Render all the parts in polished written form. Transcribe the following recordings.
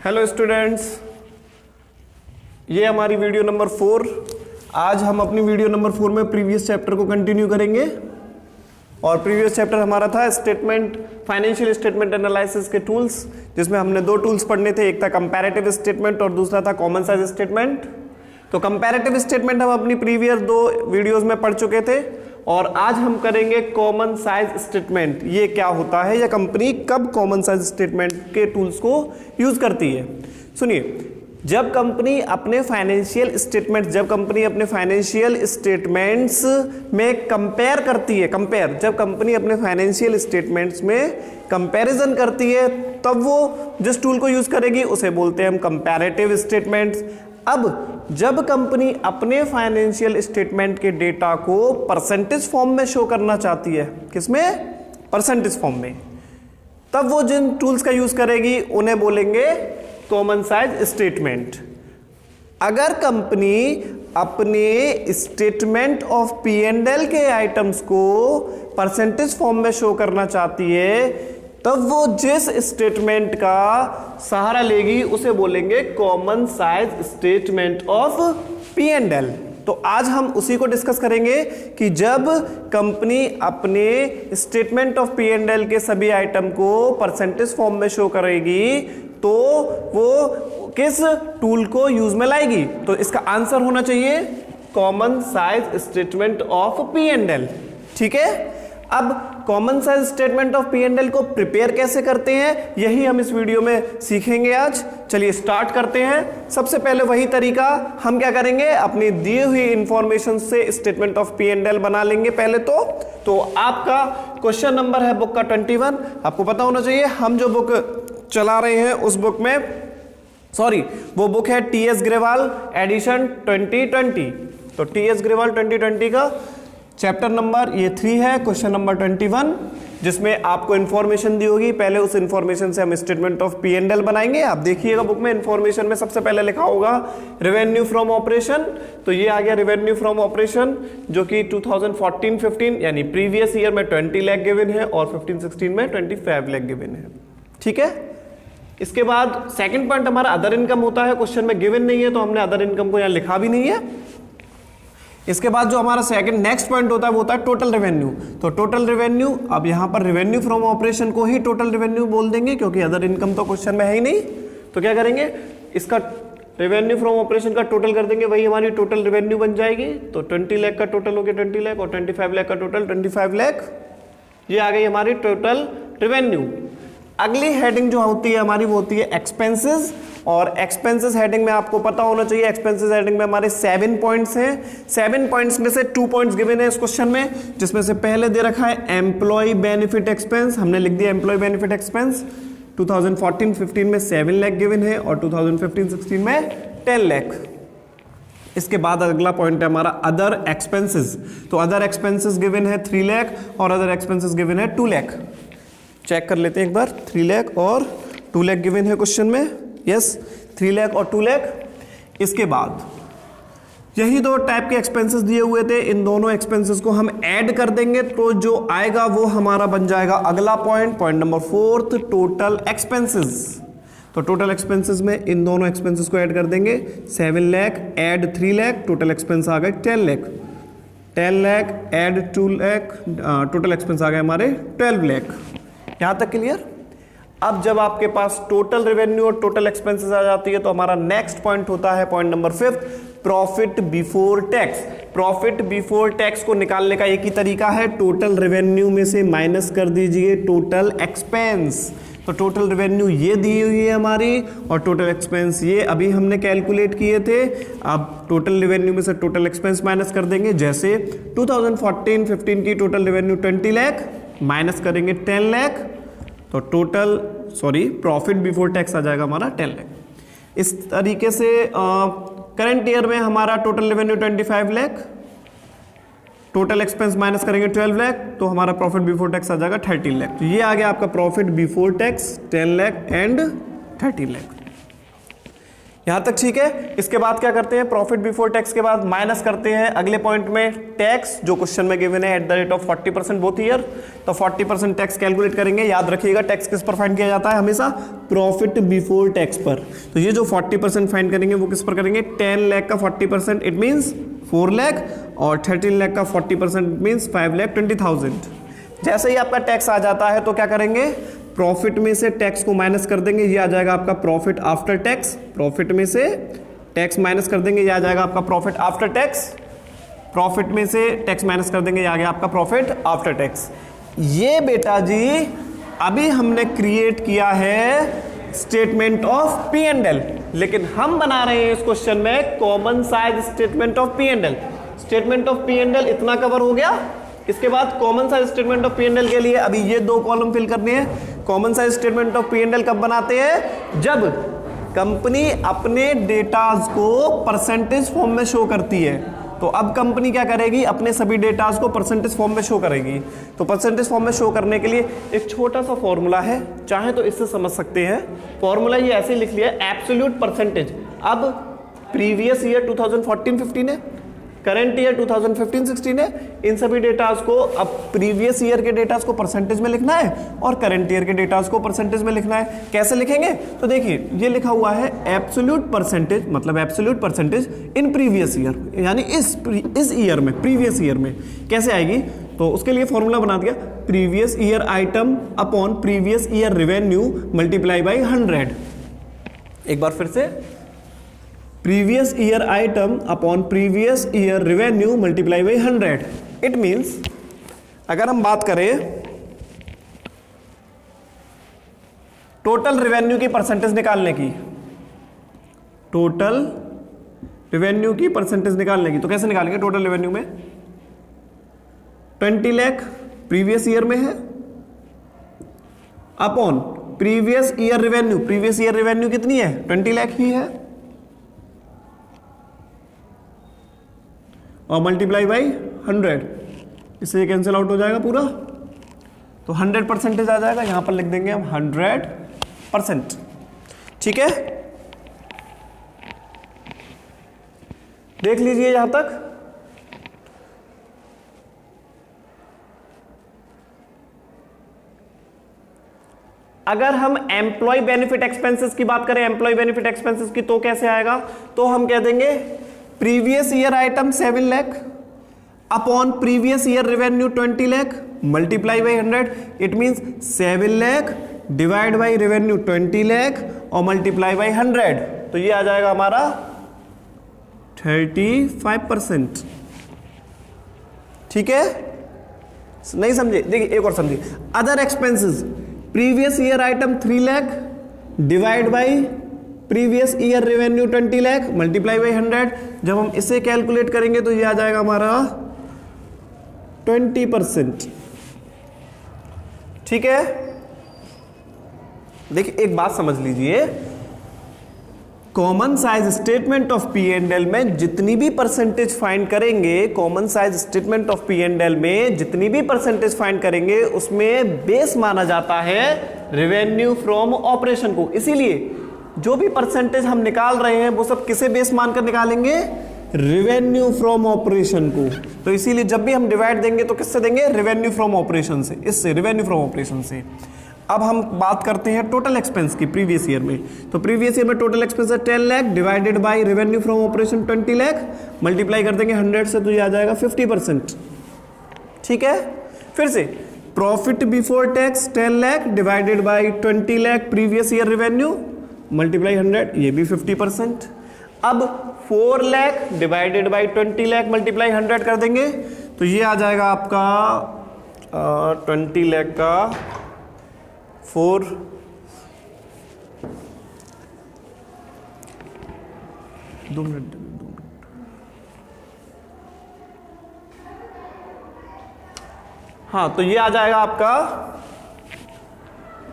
Hello students, ये हमारी video number 4। आज हम अपनी वीडियो नंबर 4 में प्रीवियस चैप्टर को कंटिन्यू करेंगे और प्रीवियस चैप्टर हमारा था स्टेटमेंट, फाइनेंशियल स्टेटमेंट एनालिसिस के टूल्स, जिसमें हमने दो टूल्स पढ़ने थे, एक था कंपैरेटिव स्टेटमेंट और दूसरा था कॉमन साइज स्टेटमेंट। तो कंपैरेटिव स्टेटमेंट हम अपनी प्रीवियस दो वीडियोस में पढ़ चुके थे और आज हम करेंगे कॉमन साइज स्टेटमेंट। ये क्या होता है या कंपनी कब कॉमन साइज स्टेटमेंट के टूल्स को यूज करती है। सुनिए, जब कंपनी अपने फाइनेंशियल स्टेटमेंट्स में कंपेयर करती है, जब कंपनी अपने फाइनेंशियल स्टेटमेंट्स में कंपैरिजन करती है तब वो जिस टूल को यूज करेगी उसे बोलते हैं हम कंपैरेटिव स्टेटमेंट्स। अब जब कंपनी अपने फाइनेंशियल स्टेटमेंट के डेटा को परसेंटेज फॉर्म में शो करना चाहती है, किसमें? परसेंटेज फॉर्म में, तब वो जिन टूल्स का यूज करेगी उन्हें बोलेंगे कॉमन साइज स्टेटमेंट। अगर कंपनी अपने स्टेटमेंट ऑफ P&L के आइटम्स को परसेंटेज फॉर्म में शो करना चाहती है तब वो जिस स्टेटमेंट का सहारा लेगी उसे बोलेंगे common size statement of P&L। तो आज हम उसी को डिस्कस करेंगे कि जब कंपनी अपने स्टेटमेंट ऑफ P&L के सभी आइटम को परसेंटेज फॉर्म में शो करेगी तो वो किस टूल को यूज में लाएगी। तो इसका आंसर होना चाहिए common size statement of P&L। ठीक है, अब common size statement of P&L को प्रिपेयर कैसे करते हैं यही हम इस वीडियो में सीखेंगे आज। चलिए स्टार्ट करते हैं। सबसे पहले वही तरीका, हम क्या करेंगे, अपनी दी हुई इंफॉर्मेशन से स्टेटमेंट ऑफ P&L बना लेंगे पहले। तो आपका क्वेश्चन नंबर है बुक का 21। आपको पता होना चाहिए हम जो बुक चला रहे हैं उस बुक में, वो बुक है TS ग्रेवाल एडिशन 2020। तो TS ग्रेवाल 2020 का चैप्टर नंबर ये 3 है, क्वेश्चन नंबर 21, जिसमें आपको इंफॉर्मेशन दी होगी। पहले उस इंफॉर्मेशन से हम स्टेटमेंट ऑफ P&L बनाएंगे। आप देखिएगा बुक में इंफॉर्मेशन में सबसे पहले लिखा होगा रेवेन्यू फ्रॉम ऑपरेशन। तो ये आ गया रेवेन्यू फ्रॉम ऑपरेशन, जो कि 2014-15 यानी प्रीवियस ईयर में 20 लाख गिवन है और 15-16 में 25 लाख गिवन है। ठीक है, इसके बाद सेकंड पॉइंट हमारा अदर इनकम होता है। क्वेश्चन में गिवन नहीं है तो हमने अदर इनकम को यहाँ लिखा भी नहीं है। इसके बाद जो हमारा नेक्स्ट पॉइंट होता है वो होता है टोटल रेवेन्यू। तो टोटल रेवेन्यू, अब यहाँ पर रेवेन्यू फ्रॉम ऑपरेशन को ही टोटल रेवेन्यू बोल देंगे क्योंकि अदर इनकम तो क्वेश्चन में है ही नहीं। तो क्या करेंगे, इसका रेवेन्यू फ्रॉम ऑपरेशन का टोटल कर देंगे, वही हमारी टोटल रेवेन्यू बन जाएगी। तो 20 लाख का टोटल हो गया 20 लाख और 25 लाख का टोटल 25 लाख। ये आ गई हमारी टोटल रेवेन्यू। अगली हेडिंग जो होती है हमारी वो होती है एक्सपेंसेस। और एक्सपेंसेस हेडिंग में आपको पता होना चाहिए, एक्सपेंसेस हेडिंग में हमारे 7 पॉइंट्स हैं। 7 पॉइंट्स में से 2 पॉइंट्स गिवन है इस क्वेश्चन में, जिसमें से पहले दे रखा है एम्प्लॉय बेनिफिट एक्सपेंस। हमने लिख दिया एम्प्लॉय बेनिफिट एक्सपेंस। 2014-15 में 7 लाख गिवन है और 2015-16 में 10 लाख। इसके बाद अगला पॉइंट है हमारा अदर एक्सपेंसेस। तो अदर एक्सपेंसेस गिवन है 3 लाख और अदर एक्सपेंसेस गिवन है 2 लाख। चेक कर लेते हैं एक बार, 3 लाख और 2 लाख गिवन है क्वेश्चन में। यस, 3 लाख और 2 लाख। इसके बाद यही दो टाइप के एक्सपेंसेस दिए हुए थे, इन दोनों एक्सपेंसेस को हम ऐड कर देंगे तो जो आएगा वो हमारा बन जाएगा अगला पॉइंट नंबर 4, टोटल एक्सपेंसेस। तो टोटल एक्सपेंसेस में इन दोनों एक्सपेंसेस को ऐड कर देंगे। 7 lakh add 3 lakh, total expense आ गए 10 lakh. 10 lakh add 2 lakh, total expense आ गए हमारे 12 लाख। यहां तक क्लियर? अब जब आपके पास टोटल रेवेन्यू और टोटल एक्सपेंसेस आ जाती है तो हमारा नेक्स्ट पॉइंट होता है point number 5, profit before tax. Profit before tax को निकालने का एक ही तरीका है, टोटल रेवेन्यू में से माइनस कर दीजिए टोटल एक्सपेंस। तो टोटल रेवेन्यू ये दी हुई है हमारी और टोटल एक्सपेंस ये अभी हमने कैलकुलेट किए थे। अब टोटल रेवेन्यू में से टोटल एक्सपेंस माइनस कर देंगे, जैसे 2014-15 की टोटल रेवेन्यू 20 लाख माइनस करेंगे 10 लाख, तो प्रॉफिट बिफोर टैक्स आ जाएगा हमारा 10 लाख। इस तरीके से करंट ईयर में हमारा total revenue 25 lakh, total expense minus करेंगे 12 लाख, तो हमारा प्रॉफिट बिफोर टैक्स आ जाएगा 13 लाख। तो ये आ गया आपका profit before tax 10 lakh and 13 lakh. यहां तक ठीक है। इसके बाद क्या करते हैं, प्रॉफिट बिफोर टैक्स के बाद माइनस करते हैं अगले पॉइंट में टैक्स, जो क्वेश्चन में गिवन है @40% बोथ ईयर। तो 40% टैक्स कैलकुलेट करेंगे। याद रखिएगा टैक्स किस पर फाइंड किया जाता है, हमेशा प्रॉफिट बिफोर टैक्स पर। तो ये जो 40% फाइंड करेंगे वो किस पर करेंगे, 10 लाख का 40% इट मीन्स 4 लाख, और 13 लाख का 40% इट मीन्स 5,20,000। जैसे ही आपका टैक्स आ जाता है तो क्या करेंगे, प्रॉफिट में से टैक्स को माइनस कर देंगे, ये आ जाएगा आपका प्रॉफिट आफ्टर टैक्स। प्रॉफिट में से टैक्स माइनस कर देंगे, ये आ जाएगा आपका प्रॉफिट आफ्टर टैक्स। प्रॉफिट में से टैक्स माइनस कर देंगे, ये आ गया आपका प्रॉफिट आफ्टर टैक्स। ये बेटा जी अभी हमने क्रिएट किया है statement of P and L, लेकिन हम बना रहे हैं इस क्वेश्चन में common size statement of P and L. Statement of P and L इतना कवर हो गया। इसके बाद common size statement of P and L के लिए अभी ये 2 कॉलम फिल करने हैं। Common size statement of P and L कब बनाते हैं, जब कंपनी अपने डेटाज को परसेंटेज फॉर्म में शो करती है। तो अब कंपनी क्या करेगी, अपने सभी डेटाज को परसेंटेज फॉर्म में शो करेगी। तो परसेंटेज फॉर्म में शो करने के लिए एक छोटा सा फॉर्मूला है, चाहे तो इससे समझ सकते हैं। फॉर्मूला ये ऐसे लिख लिया, एब्सोल्यूट परसेंटेज। अब प्रीवियस ईयर 2014-15 है, करंट ईयर 2015-16 है। इन सभी डेटाज को अब प्रीवियस ईयर के डेटाज को परसेंटेज में लिखना है और करंट ईयर के डेटाज को परसेंटेज में लिखना है। कैसे लिखेंगे, तो देखिए ये लिखा हुआ है एब्सोल्यूट परसेंटेज, मतलब absolute percentage in previous year, यानी इस ईयर में, प्रीवियस ईयर में कैसे आएगी। तो उसके लिए फॉर्मूला बना दिया, previous year item upon previous year revenue multiply by 100। एक बार फिर से, previous year item upon previous year revenue multiply by 100। It means अगर हम बात करें टोटल रेवेन्यू की परसेंटेज निकालने की, टोटल रेवेन्यू की परसेंटेज निकालने की, तो कैसे निकालेंगे, टोटल रेवेन्यू में 20 लाख प्रीवियस ईयर में है upon previous year revenue. Previous year revenue कितनी है, 20 लाख ही है, और मल्टीप्लाई बाई 100। इससे ये कैंसिल आउट हो जाएगा पूरा, तो 100% आ जाएगा। यहां पर लिख देंगे हम 100%। ठीक है, देख लीजिए यहां तक। अगर हम एम्प्लॉय बेनिफिट एक्सपेंसेस की बात करें, एम्प्लॉय बेनिफिट एक्सपेंसेस की, तो कैसे आएगा, तो हम कह देंगे previous year item 7 lakh upon previous year revenue 20 lakh multiply by 100। It means 7 lakh divide by revenue 20 lakh और मल्टीप्लाई बाई 100। तो ये आ जाएगा हमारा 35%। ठीक है, नहीं समझे, देखिए एक और समझिए। Other expenses, previous year item 3 lakh divide by previous year revenue 20 lakh multiply by 100। जब हम इसे कैलकुलेट करेंगे तो ये आ जाएगा हमारा 20%। ठीक है, देखिए एक बात समझ लीजिए, common size statement of P and L में जितनी भी परसेंटेज फाइंड करेंगे, common size statement of P and L में जितनी भी परसेंटेज फाइंड करेंगे, उसमें बेस माना जाता है रेवेन्यू फ्रॉम ऑपरेशन को। इसीलिए जो भी परसेंटेज हम निकाल रहे हैं वो सब किसे बेस मानकर निकालेंगे, रेवेन्यू फ्रॉम ऑपरेशन को। तो इसीलिए जब भी हम डिवाइड देंगे तो किससे देंगे, रेवेन्यू फ्रॉम ऑपरेशन से, इससे रेवेन्यू फ्रॉम ऑपरेशन से। अब हम बात करते हैं टोटल एक्सपेंस की प्रीवियस ईयर में। तो प्रीवियस ईयर में टोटल एक्सपेंस है 10 lakh divided by revenue from operation 20 lakh multiply कर देंगे 100 से, तो ये आ जाएगा 50%। ठीक है, फिर से profit before tax 10 lakh divided by 20 lakh previous year revenue multiply 100, ये भी 50%। अब 4 lakh divided by 20 lakh multiply 100 कर देंगे, तो ये आ जाएगा आपका 20 लाख का 4 2 मिनट। हाँ, तो ये आ जाएगा आपका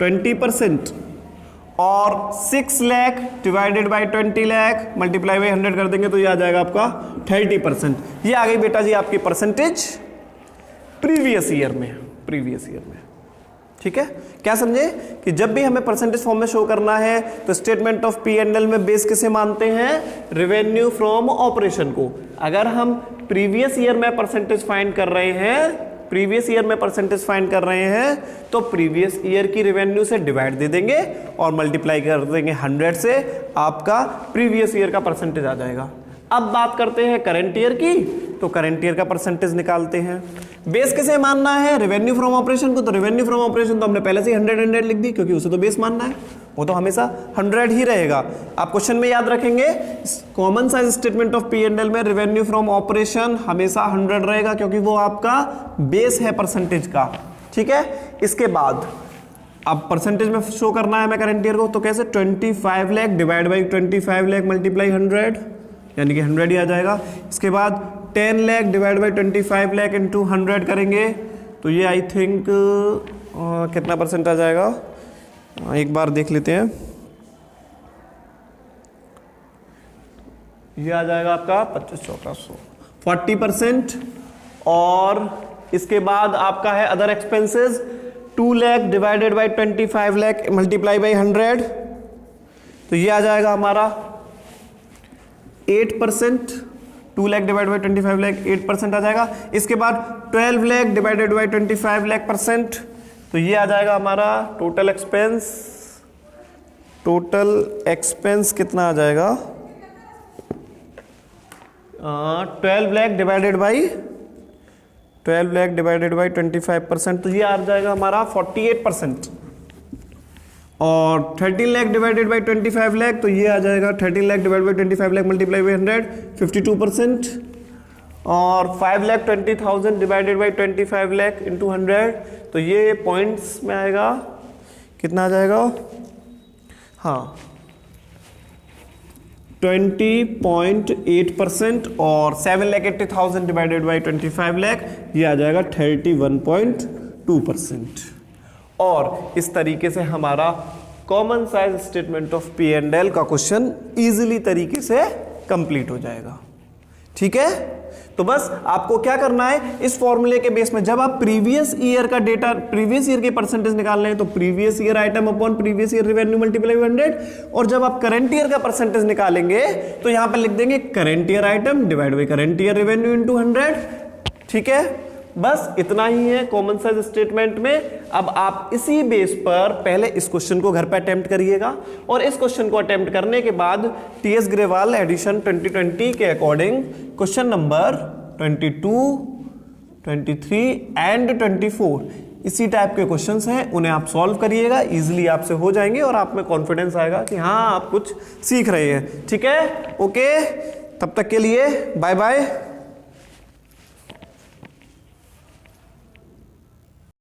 20%। और 6 lakh divided by 20 lakh multiply by 100 कर देंगे, तो ये आ जाएगा आपका 30%। ये आ गई बेटा जी आपकी परसेंटेज प्रीवियस ईयर में, प्रीवियस ईयर में। ठीक है, क्या समझे कि जब भी हमें परसेंटेज फॉर्म में शो करना है तो statement of P and L में बेस किसे मानते हैं, रेवेन्यू फ्रॉम ऑपरेशन को। अगर हम प्रीवियस ईयर में परसेंटेज फाइंड कर रहे हैं, प्रीवियस ईयर में परसेंटेज फाइंड कर रहे हैं तो प्रीवियस ईयर की रेवेन्यू से डिवाइड दे देंगे और मल्टीप्लाई कर देंगे 100 से, आपका प्रीवियस ईयर का परसेंटेज आ जाएगा। अब बात करते हैं करंट ईयर की, तो करंट ईयर का परसेंटेज निकालते हैं। बेस किसे मानना है, रेवेन्यू फ्रॉम ऑपरेशन को। तो रेवेन्यू फ्रॉम ऑपरेशन तो हमने पहले से 100 लिख दी, क्योंकि उसे तो बेस मानना है, वो तो हमेशा 100 ही रहेगा। आप क्वेश्चन में याद रखेंगे common size statement of P and L में रेवेन्यू फ्रॉम ऑपरेशन हमेशा 100 रहेगा, क्योंकि वो आपका बेस है परसेंटेज का। ठीक है, इसके बाद अब परसेंटेज में शो करना है हमें करंट ईयर को, तो कैसे, 25 lakh divide by 25 lakh multiply 100, यानी कि 100 ही आ जाएगा। इसके बाद 10 lakh divide by 25 lakh into 100 करेंगे, तो ये आई थिंक कितना परसेंट आ जाएगा, एक बार देख लेते हैं। ये आ जाएगा आपका 25-1400 40%। और इसके बाद आपका है other expenses, 2 lakh divided by 25 lakh multiply by 100, तो ये आ जाएगा हमारा 8%। 2 लाख डिवाइड बाई 25 लाख 8% आ जाएगा। इसके बाद 12 लाख डिवाइडेड बाई 25 लाख %, तो ये आ जाएगा हमारा टोटल एक्सपेंस। टोटल एक्सपेंस कितना आ जाएगा, 12 लाख डिवाइडेड बाई 25%, तो ये आ जाएगा हमारा 48%। और 13 लाख डिवाइडेड बाई 25 लाख, तो ये आ जाएगा 13 lakh divide by 25 lakh multiply by 100 52%। और 5,20,000 डिवाइडेड बाई 25 लाख इंटू 100, तो ये पॉइंट्स में आएगा, कितना आ जाएगा, हाँ 20.8%। और 7,80,000 डिवाइडेड बाई 25 लाख, ये आ जाएगा 31.2%। और इस तरीके से हमारा common size statement of P and L का क्वेश्चन इजीली तरीके से कंप्लीट हो जाएगा। ठीक है, तो बस आपको क्या करना है, इस फॉर्मूले के बेस में जब आप प्रीवियस ईयर का डेटा, प्रीवियस ईयर के परसेंटेज निकाल रहे हैं, तो previous year item upon previous year revenue multiply 100। और जब आप करंट ईयर का परसेंटेज निकालेंगे तो यहां पर लिख देंगे current year item divide by current year revenue into 100। ठीक है, बस इतना ही है कॉमन साइज स्टेटमेंट में। अब आप इसी बेस पर पहले इस क्वेश्चन को घर पे अटेम्प्ट करिएगा, और इस क्वेश्चन को अटेम्प्ट करने के बाद टीएस ग्रेवाल एडिशन 2020 के अकॉर्डिंग क्वेश्चन नंबर 22, 23 एंड 24 इसी टाइप के क्वेश्चंस हैं, उन्हें आप सॉल्व करिएगा, इजीली आपसे हो जाएंगे और आप में कॉन्फिडेंस आएगा कि हाँ आप कुछ सीख रहे हैं। ठीक है, ओके, तब तक के लिए बाय बाय।